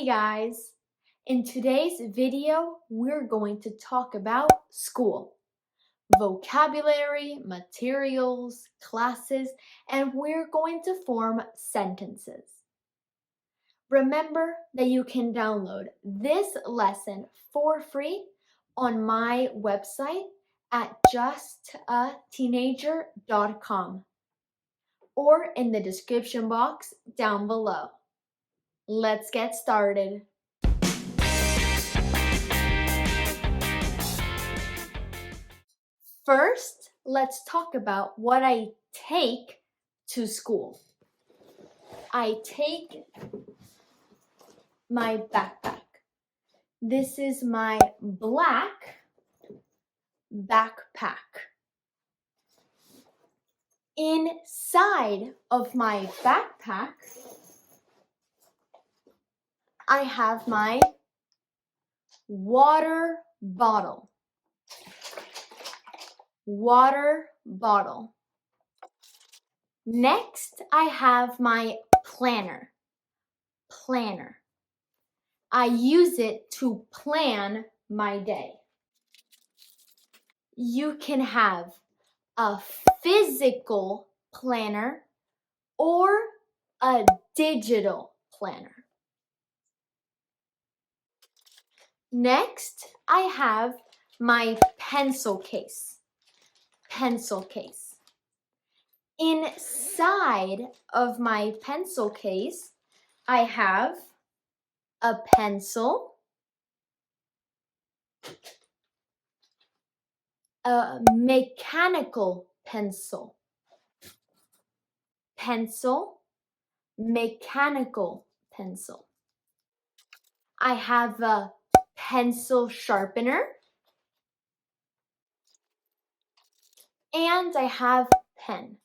Hey guys! In today's video, we're going to talk about school, vocabulary, materials, classes, and we're going to form sentences. Remember that you can download this lesson for free on my website at justateenager.com or in the description box down below. Let's get started. First, let's talk about what I take to school. I take my backpack. This is my black backpack. Inside of my backpack, I have my water bottle. Next, I have my planner. I use it to plan my day. You can have a physical planner or a digital planner. Next, I have my pencil case. Inside of my pencil case, I have a pencil, a mechanical pencil, mechanical pencil. I have a pencil sharpener, and I have pen.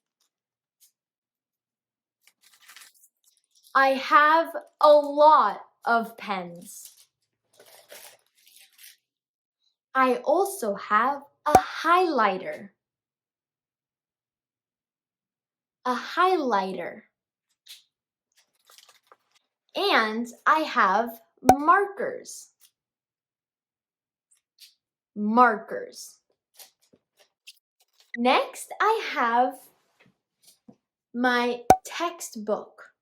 I have a lot of pens. I also have a highlighter. And I have markers. Next, I have my textbook.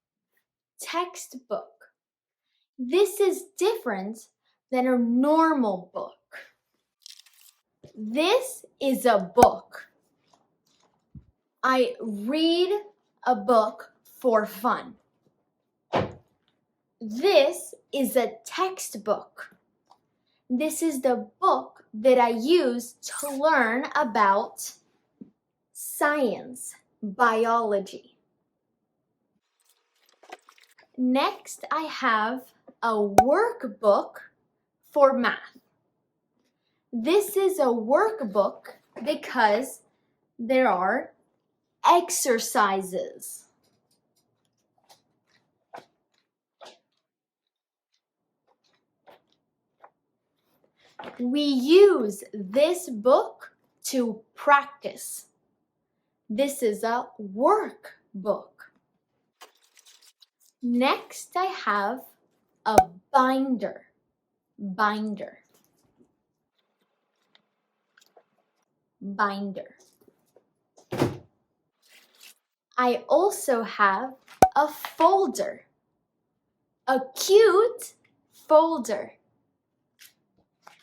This is different than a normal book. This is a book. I read a book for fun. This is a textbook. This is the book that I use to learn about science, biology. Next, I have a workbook for math. This is a workbook because there are exercises. We use this book to practice. This is a workbook. Next, I have a binder. I also have a folder, a cute folder.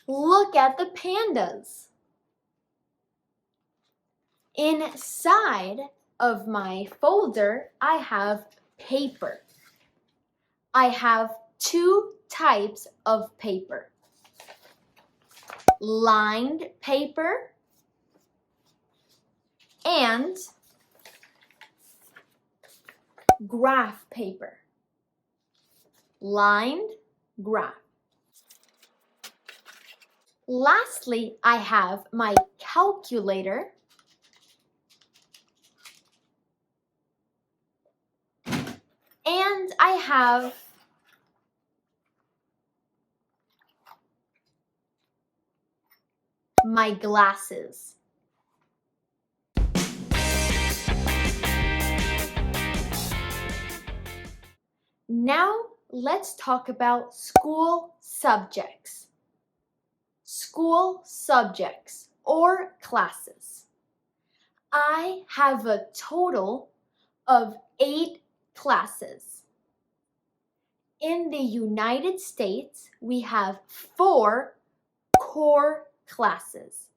Look at the pandas. Inside of my folder, I have paper. I have two types of paper: lined paper and graph paper. Lined, graph. Lastly, I have my calculator and I have my glasses. Now let's talk about school subjects. School subjects or classes. I have a total of 8 classes. In the United States, we have 4 core classes.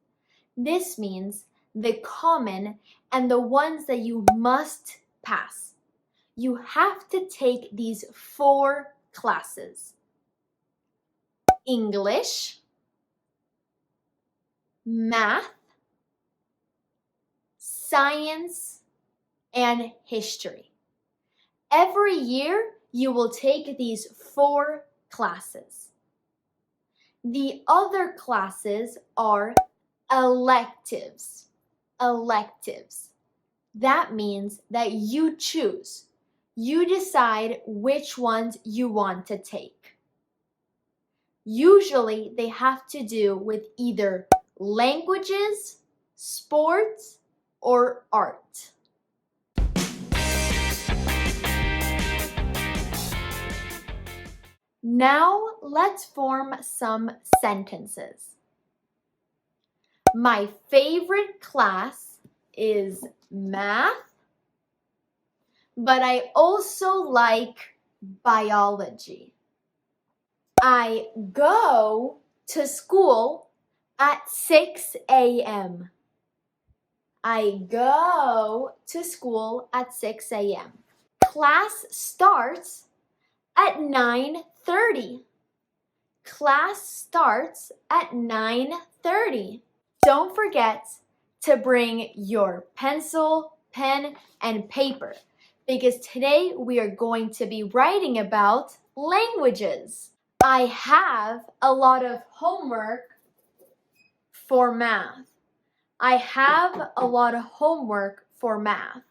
This means the common and the ones that you must pass. You have to take these 4 classes. English, math, science, and history. Every year, you will take these 4 classes. The other classes are electives. Electives. That means that you choose. You decide which ones you want to take. Usually, they have to do with either languages, sports, or art. Now, let's form some sentences. My favorite class is math, but I also like biology. I go to school at 6 a.m. I go to school at 6 a.m. Class starts at 9:30. Class starts at 9:30. Don't forget to bring your pencil, pen, and paper because today we are going to be writing about languages. I have a lot of homework for math. I have a lot of homework for math.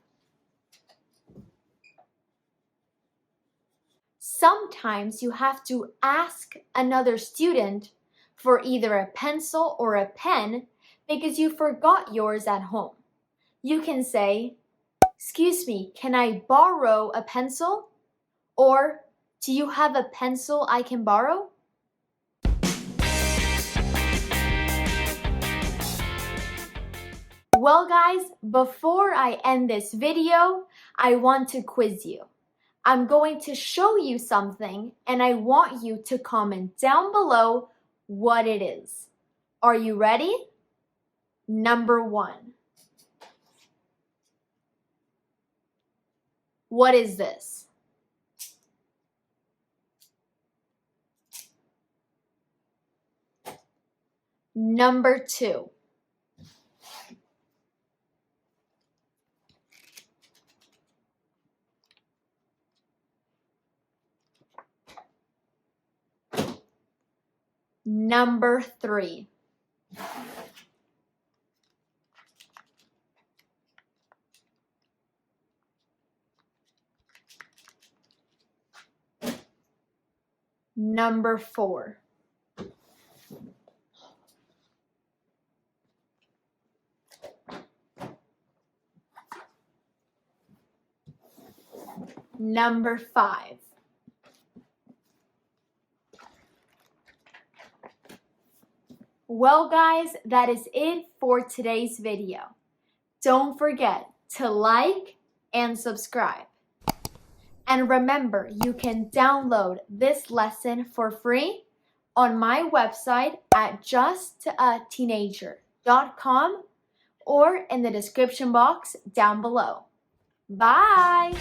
Sometimes you have to ask another student for either a pencil or a pen because you forgot yours at home. You can say, "Excuse me, can I borrow a pencil?" Or, "Do you have a pencil I can borrow?" Well guys, before I end this video, I want to quiz you. I'm going to show you something and I want you to comment down below what it is. Are you ready? Number 1. What is this? Number 2. Number 3. Number 4. Number 5. Well guys, that is it for today's video. Don't forget to like and subscribe. And remember, you can download this lesson for free on my website at justateenager.com or in the description box down below. Bye!